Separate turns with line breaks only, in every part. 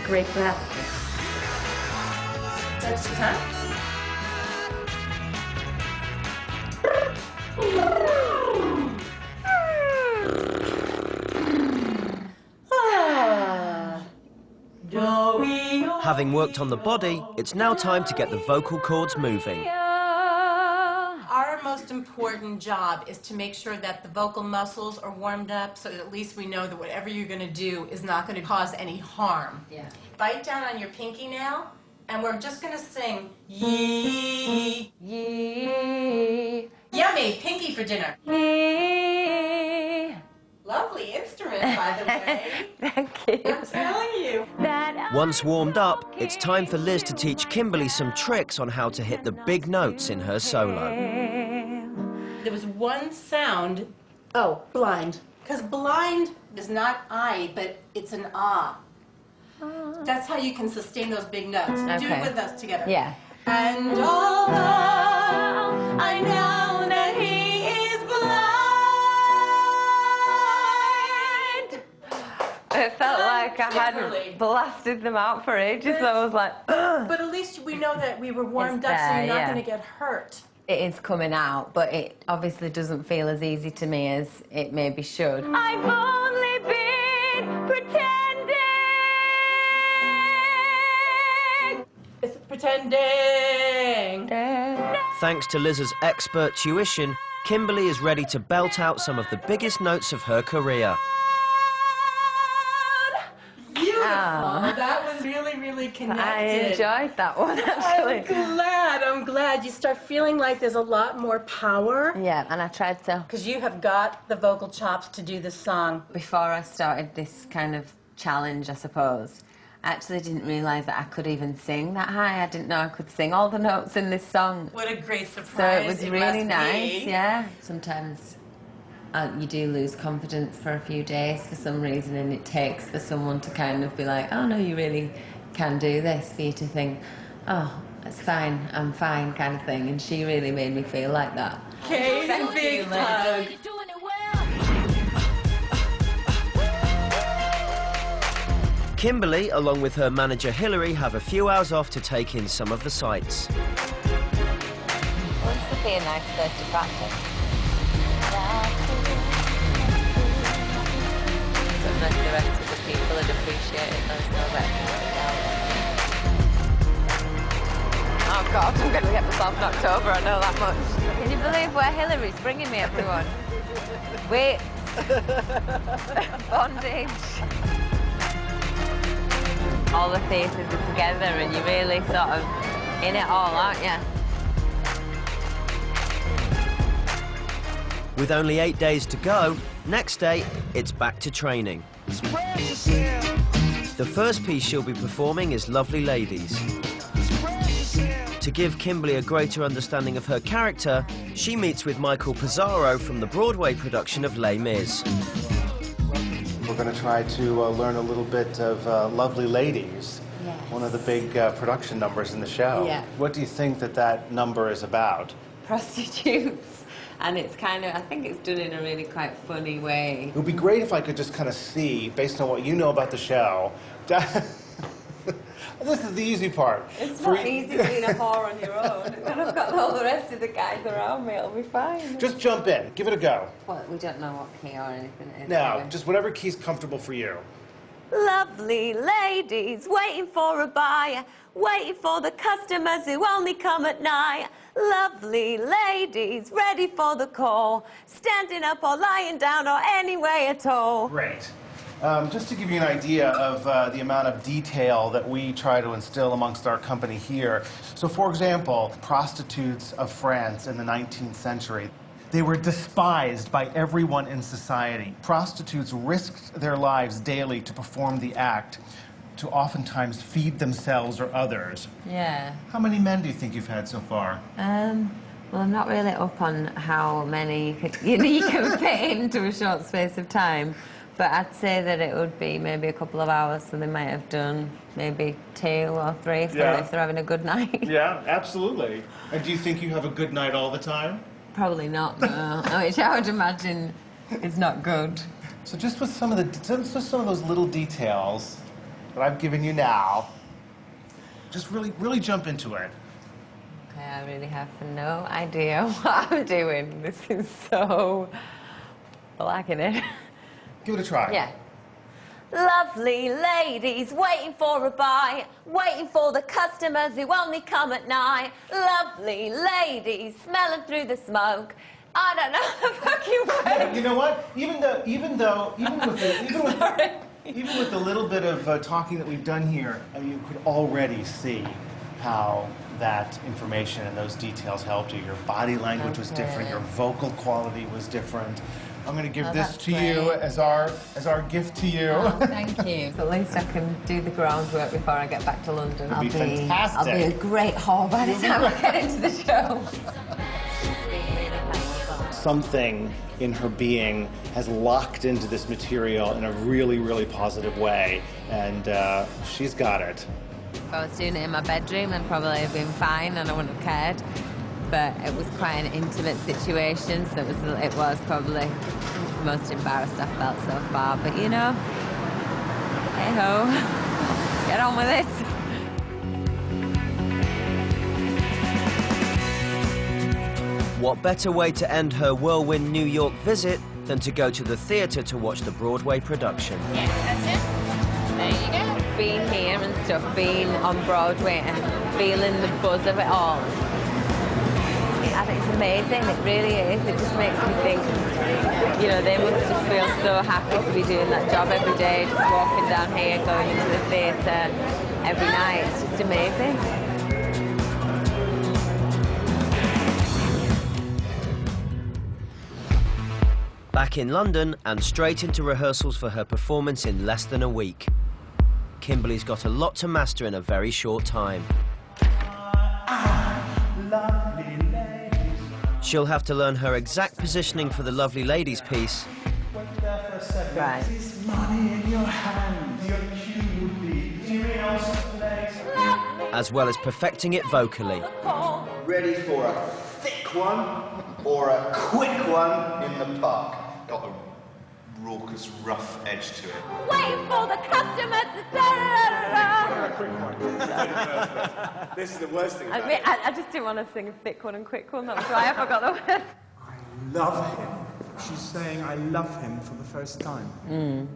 Great breath. That's the time.
Having worked on the body, it's now time to get the vocal cords moving.
Our most important job is to make sure that the vocal muscles are warmed up so that at least we know that whatever you're going to do is not going to cause any harm. Yeah. Bite down on your pinky now, and we're just going to sing yee. Yee. Yummy, pinky for dinner. Yee. Lovely instrument, by the way.
Thank you.
I'm telling you.
Once warmed up, it's time for Liz to teach Kimberley some tricks on how to hit the big notes in her solo.
There was one sound. Oh, blind. Because blind is not I, but it's an ah. That's how you can sustain those big notes.
Okay.
Do it with us together.
Yeah.
And although I know that he is blind.
It felt like I
Kimberley.
hadn't blasted them out for ages, so I was like, ugh.
But at least we know that we were warmed
It's
up, so
there,
you're not
yeah.
going to get hurt.
It is coming out, but it obviously doesn't feel as easy to me as it maybe should. I've only been pretending.
It's pretending.
Thanks to Liz's expert tuition, Kimberley is ready to belt out some of the biggest notes of her career.
Beautiful. That was really, really connected.
I enjoyed that one, actually.
I'm glad. You start feeling like there's a lot more power.
Yeah, and I tried to.
Because you have got the vocal chops to do this song.
Before I started this kind of challenge, I suppose, I actually didn't realise that I could even sing that high. I didn't know I could sing all the notes in this song.
What a great surprise.
So it was really nice,
be.
yeah. Sometimes you do lose confidence for a few days for some reason, and it takes for someone to kind of be like, oh no, you really can do this, for you to think, oh, it's fine, I'm fine, kind of thing. And she really made me feel like that.
Okay, big hug.
Kimberley, along with her manager Hilary, have a few hours off to take in some of the sights.
Well, this would be a nice place to practice. Don't know if the rest of the people would appreciate it, though, so I better keep it down. Oh God, I'm going to get myself knocked over, I know that much. Can you believe where Hilary's bringing me, everyone? Wait. Bondage. All the faces are together and you're really sort of in it all, aren't you?
With only 8 days to go, next day, it's back to training. The first piece she'll be performing is Lovely Ladies. To give Kimberley a greater understanding of her character, she meets with Michael Pizarro from the Broadway production of Les Mis.
We're going to try to learn a little bit of Lovely Ladies, yes. One of the big production numbers in the show.
Yeah.
What do you think that number is about?
Prostitutes. And it's kind of, I think it's done in a really quite funny way.
It would be great if I could just kind of see, based on what you know about the show. This is the easy part.
It's not easy being a whore on your own. When I've got all the rest of the guys around me, it'll be fine.
Just jump in. Give it a go.
Well, we don't know what key or anything it is.
No, just whatever key's comfortable for you.
Lovely ladies waiting for a buyer, waiting for the customers who only come at night. Lovely ladies ready for the call, standing up or lying down or any way at all.
Great. Just to give you an idea of the amount of detail that we try to instill amongst our company here. So, for example, prostitutes of France in the 19th century. They were despised by everyone in society. Prostitutes risked their lives daily to perform the act, to oftentimes feed themselves or others.
Yeah.
How many men do you think you've had so far?
Well, I'm not really up on how many you can fit into a short space of time. But I'd say that it would be maybe a couple of hours, so they might have done maybe 2 or 3 if they're having a good night.
Yeah, absolutely. And do you think you have a good night all the time?
Probably not, no. Which I would imagine is not good.
So just with some of those little details that I've given you now, just really jump into it.
Okay, I really have no idea what I'm doing. This is so... I'm liking it.
Give it a try.
Yeah. Lovely ladies waiting for a buy, waiting for the customers who only come at night. Lovely ladies smelling through the smoke. I don't know the fucking words.
You know what? Even with the little bit of talking that we've done here, you could already see how that information and those details helped you. Your body language was different. Your vocal quality was different. I'm going to give this to you as our gift to you.
Oh, thank you. So at least I can do the groundwork before I get back to London.
It'll be fantastic.
I'll be a great whore by the time I get into the show.
Something in her being has locked into this material in a really positive way, and she's got it.
If I was doing it in my bedroom, I'd probably have been fine and I wouldn't have cared. But it was quite an intimate situation, so it was probably the most embarrassed I've felt so far. But you know, hey-ho, get on with it.
What better way to end her whirlwind New York visit than to go to the theatre to watch the Broadway production?
Yeah, that's it. There you go. Being here and stuff, being on Broadway and feeling the buzz of it all. I think it's amazing, it really is. It just makes me think, you know, they must just feel so happy to be doing that job every day, just walking down here, going into the theatre every night. It's just amazing.
Back in London and straight into rehearsals for her performance in less than a week. Kimberley's got a lot to master in a very short time. She'll have to learn her exact positioning for the Lovely Ladies piece.
Right.
As well as perfecting it vocally.
Ready for a thick one or a quick one in the park? Got a raucous, rough edge to it.
Waiting for the customers.
This is the worst thing about
I just didn't want to sing a thick one and quick one. That was why I forgot the words.
I love him. She's saying I love him for the first time.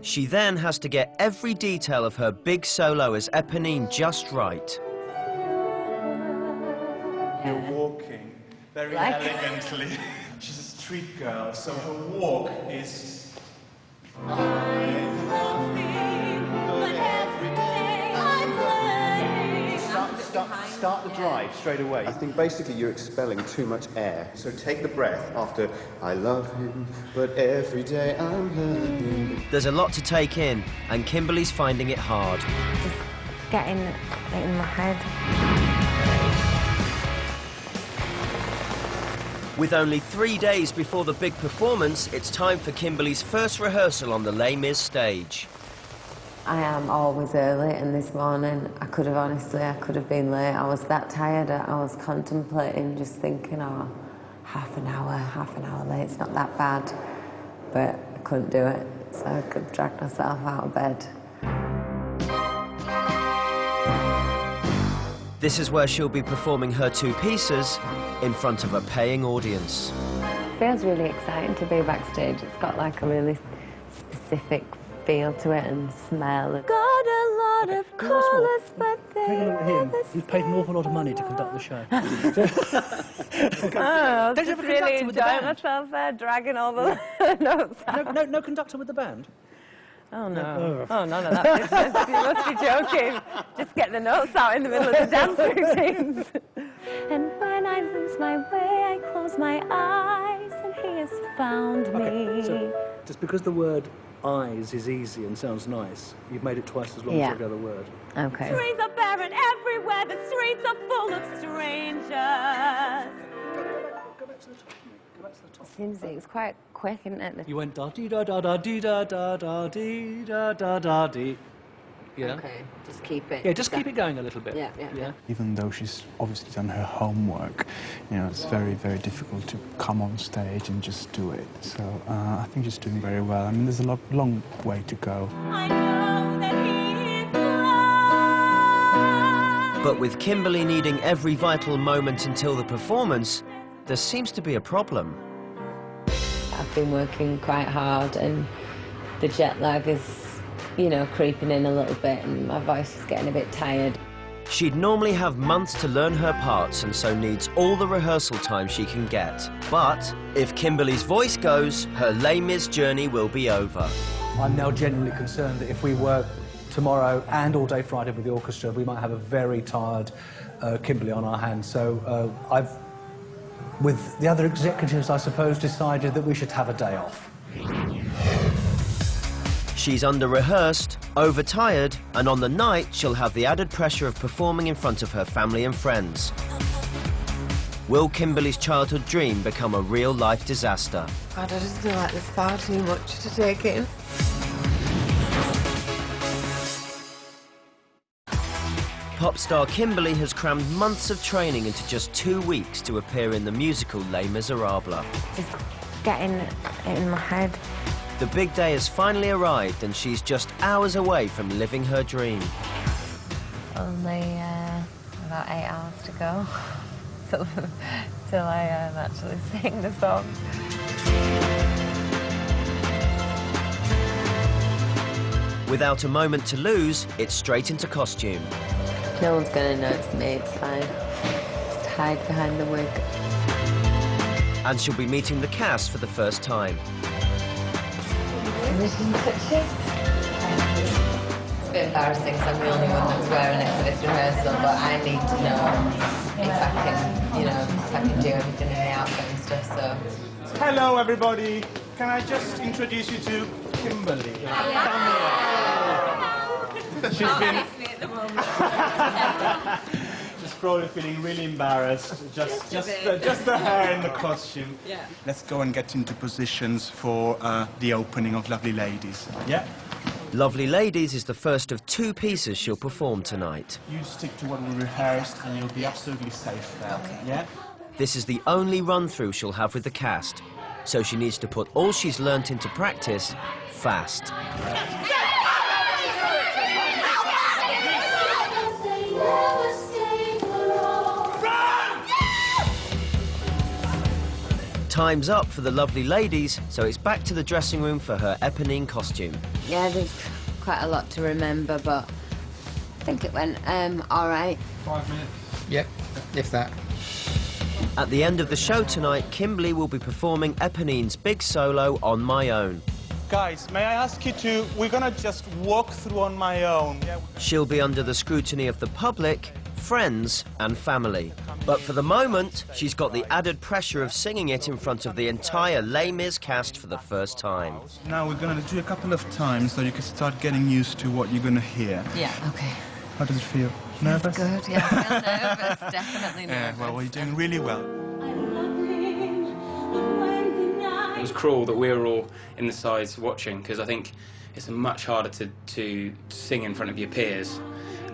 She then has to get every detail of her big solo as Eponine just right.
You're walking very elegantly. She's a street girl, so her walk is...
Start the drive straight away. I think basically you're expelling too much air. So take the breath after I love him, but every day I'm hurting.
There's a lot to take in, and Kimberley's finding it hard.
Just getting it in my head.
With only 3 days before the big performance, it's time for Kimberley's first rehearsal on the Les Mis stage.
I am always early, and this morning I could have been late. I was that tired, I was contemplating, just thinking, oh, half an hour late, it's not that bad. But I couldn't do it, so I could drag myself out of bed.
This is where she'll be performing her 2 pieces in front of a paying audience.
It feels really exciting to be backstage. It's got like a really specific feel to it and smell. Got a lot of callers, but
He's paid an awful lot of money to conduct the show.
Oh, I was just really enjoying myself there, dragging all the notes out.
No conductor with the band?
Oh, no. Oh, none of that business. You must be joking. Just get the notes out in the middle of the dance routines. And when I lose my way, I close my eyes, and he has found me.
So just because the word eyes is easy and sounds nice, you've made it twice as long as every other word.
Okay.
Trees are barren everywhere, the streets are full of strangers.
Go back to the top. Go back That's the top.
Seems it's quite quick, isn't it?
You went da-dee-da-da-da-dee-da-da-da-da-dee. Yeah?
Okay, just keep it.
Yeah, just keep it going a little bit.
Yeah.
Even though she's obviously done her homework, you know, it's very, very difficult to come on stage and just do it. So I think she's doing very well. I mean, there's a long way to go.
I know that he is blind.
But with Kimberley needing every vital moment until the performance, there seems to be a problem.
I've been working quite hard and the jet lag is, you know, creeping in a little bit and my voice is getting a bit tired.
She'd normally have months to learn her parts and so needs all the rehearsal time she can get. But if Kimberley's voice goes, her Les Mis journey will be over.
I'm now genuinely concerned that if we work tomorrow and all day Friday with the orchestra, we might have a very tired Kimberley on our hands. So I've, with the other executives, I suppose, decided that we should have a day off.
She's under-rehearsed, overtired, and on the night she'll have the added pressure of performing in front of her family and friends. Will Kimberley's childhood dream become a real-life disaster?
God, I just feel like there's far too much to take in.
Pop star Kimberley has crammed months of training into just 2 weeks to appear in the musical Les Miserables.
Just getting it in my head.
The big day has finally arrived and she's just hours away from living her dream.
Only about 8 hours to go till I actually sing the song.
Without a moment to lose, it's straight into costume.
No one's gonna notice me, it's fine. Just hide behind the wig.
And she'll be meeting the cast for the first time.
Finishing touches. It's a bit embarrassing because I'm the only one that's wearing it for this rehearsal, but I need to know if I can, you know, if I can do everything in the outfit and stuff, so.
Hello, everybody. Can I just introduce you to Kimberley? She's been... Just probably feeling really embarrassed. Just the hair and the costume.
Yeah.
Let's go and get into positions for the opening of Lovely Ladies. Yeah?
Lovely Ladies is the first of 2 pieces she'll perform tonight.
You stick to what we rehearsed and you'll be absolutely safe there. Okay. Yeah?
This is the only run-through she'll have with the cast, so she needs to put all she's learnt into practice fast. Time's up for the Lovely Ladies, so it's back to the dressing room for her Eponine costume.
Yeah, there's quite a lot to remember, but I think it went all right.
5 minutes.
Yep, if that.
At the end of the show tonight, Kimberley will be performing Eponine's big solo, On My Own.
Guys, may I ask you to... We're gonna just walk through On My Own. Yeah.
She'll be under the scrutiny of the public, friends and family. But for the moment, she's got the added pressure of singing it in front of the entire Les Mis cast for the first time.
Now we're going to do a couple of times so you can start getting used to what you're going to hear.
Yeah, okay.
How does it feel? Nervous?
Good, yeah, I feel nervous, definitely nervous.
Yeah, well, you're doing really well.
It was cruel that we were all in the sides watching, because I think it's much harder to sing in front of your peers.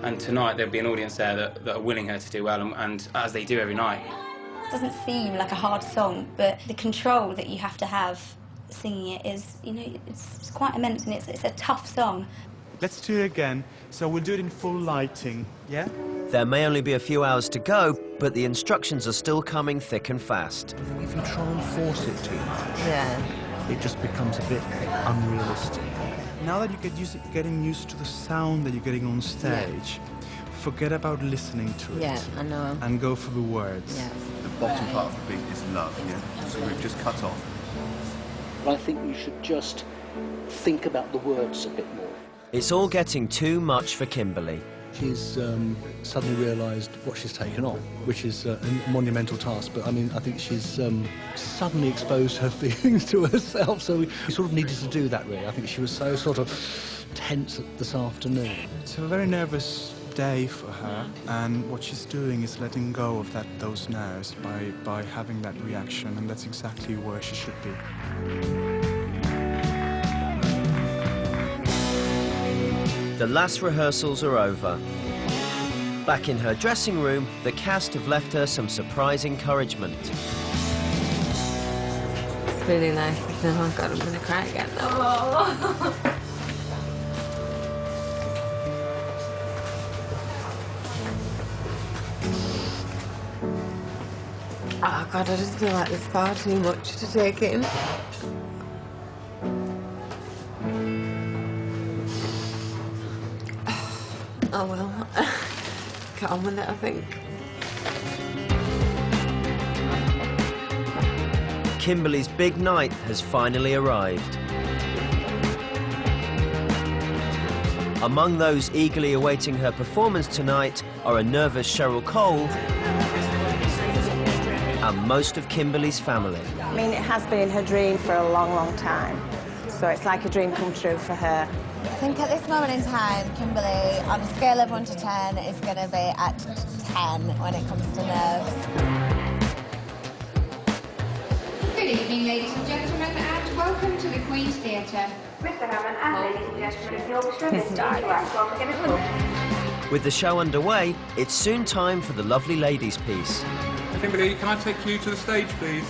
And tonight there'll be an audience there that are willing her to do well, and as they do every night.
It doesn't seem like a hard song, but the control that you have to have singing it is, you know, it's quite immense, and it's a tough song.
Let's do it again. So we'll do it in full lighting, yeah?
There may only be a few hours to go, but the instructions are still coming thick and fast.
I think if you try and force it too much, it just becomes a bit unrealistic.
Now that you're getting used to the sound that you're getting on stage, forget about listening to it.
Yeah, I know.
And go for the words.
Yeah.
The bottom part of the beat is love, yeah? So we've just cut off.
But I think you should just think about the words a bit more.
It's all getting too much for Kimberley.
She's suddenly realised what she's taken on, which is a monumental task. But I mean, I think she's suddenly exposed her feelings to herself. So we sort of needed to do that, really. I think she was so sort of tense this afternoon.
It's a very nervous day for her, and what she's doing is letting go of those nerves by having that reaction, and that's exactly where she should be.
The last rehearsals are over. Back in her dressing room, the cast have left her some surprise encouragement.
It's really nice. Oh my God, I'm going to cry again. Oh. Oh God, I just feel like there's far too much to take in. Oh well, get on with it, I think.
Kimberley's big night has finally arrived. Among those eagerly awaiting her performance tonight are a nervous Cheryl Cole and most of Kimberley's family.
I mean, it has been in her dream for a long, long time. So it's like a dream come true for her.
I think at this moment in time, Kimberley, on a scale of 1 to 10, is going to be at 10 when it comes to nerves.
Good evening, ladies and gentlemen, and welcome to the Queen's Theatre.
Mr. Hammond and ladies and gentlemen of the orchestra, this is
With the show underway, it's soon time for the Lovely Ladies piece.
Kimberley, can I take you to the stage, please?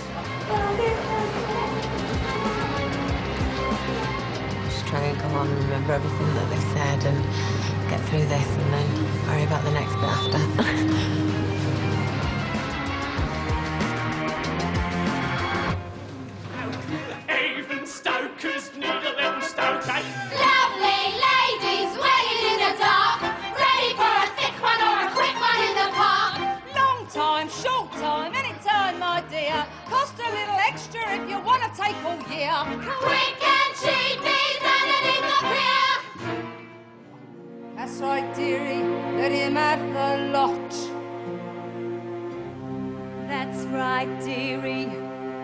Just try and come on and remember everything that they've said and get through this and then worry about the next bit after.
Lovely ladies waiting in the dark, ready for a thick one or a quick one in the park.
Long time, short time, any time, my dear. Cost a little extra if you want to take all year.
Quick and cheap, bees underneath the pier.
That's right, dearie, let him have the lot. That's right, dearie,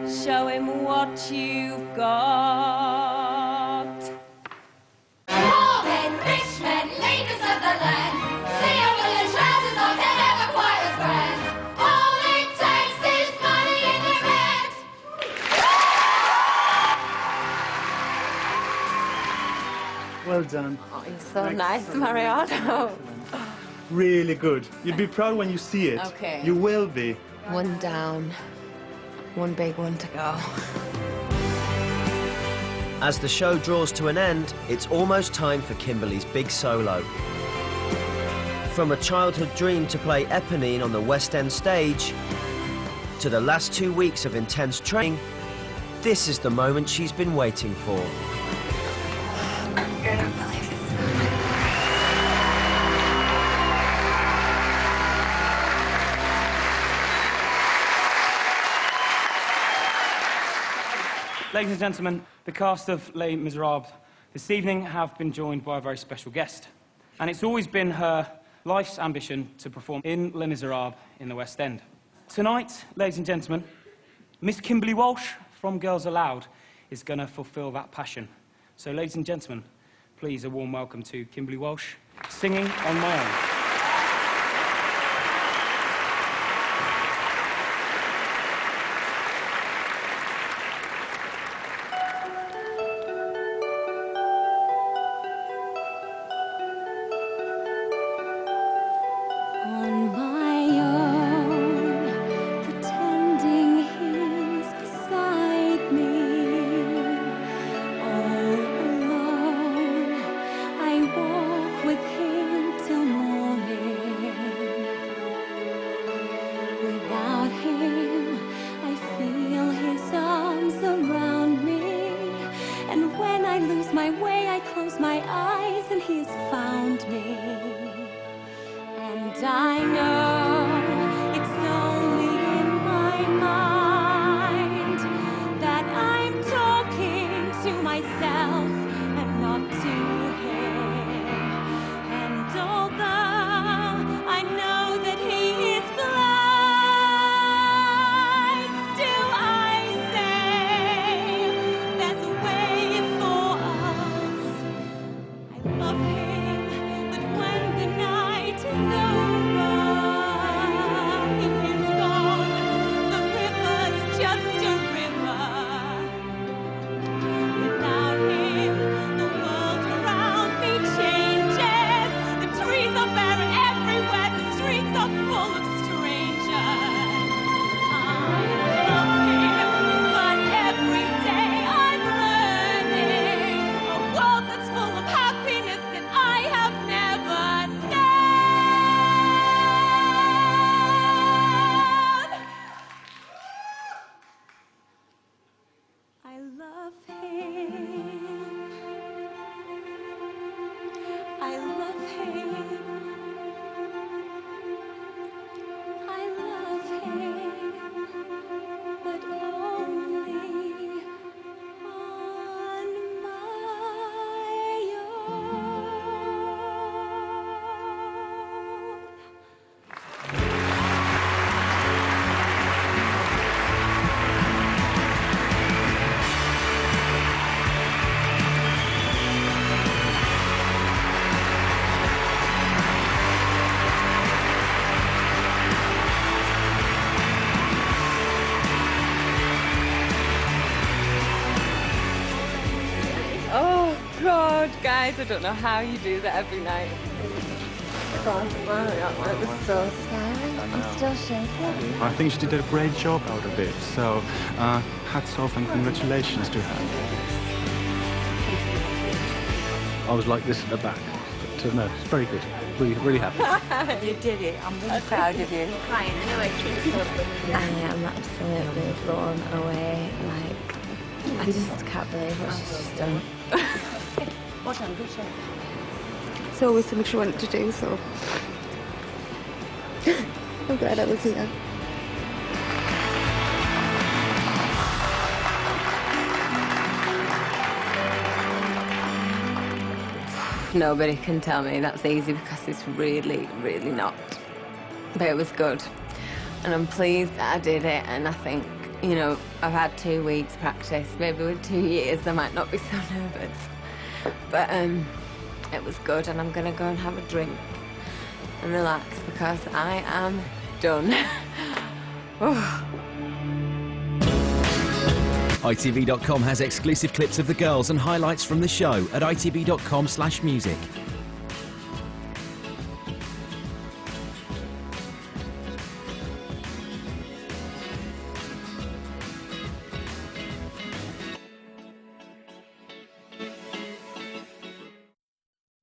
show him what you've got.
Poor men, rich men, leaders of the land, see over the trousers of their never quite as grand. All it takes is money in your hand.
Well done.
Oh, you're so nice, Mariano.
Really good. You'll be proud when you see it.
Okay.
You will be.
One down, one big one to go.
As the show draws to an end, it's almost time for Kimberley's big solo. From a childhood dream to play Eponine on the West End stage, to the last 2 weeks of intense training, this is the moment she's been waiting for.
Ladies and gentlemen, the cast of Les Miserables this evening have been joined by a very special guest. And it's always been her life's ambition to perform in Les Miserables in the West End. Tonight, ladies and gentlemen, Miss Kimberley Walsh from Girls Aloud is going to fulfil that passion. So, ladies and gentlemen, please a warm welcome to Kimberley Walsh, singing On My Own.
On my own, pretending he's beside me. All alone, I walk with him till morning. Without him, I feel his arms around me. And when I lose my way, I close my eyes and he has found me. And I know it's only in my mind that I'm talking to myself and not to him. And although I know that he is blind, still I say there's a way for us. I love him, but when the night is
God, guys, I don't know how you do that every night. God, that was so scary. I'm still shaking.
I think she did a great job out of it, so hats off and congratulations to her. I was like this at the back, but no, it's very good. Really happy.
You did it. I'm really proud of you. Crying anyway.
I am absolutely blown away. Like, I just can't believe what she's just done.
Well done, good job.
It's always something she wanted to do, so I'm glad I was here.
Nobody can tell me that's easy because it's really, really not. But it was good. And I'm pleased that I did it, and I think, you know, I've had 2 weeks practice. Maybe with 2 years I might not be so nervous. But it was good, and I'm gonna go and have a drink and relax because I am done.
ITV.com has exclusive clips of the girls and highlights from the show at itv.com/music.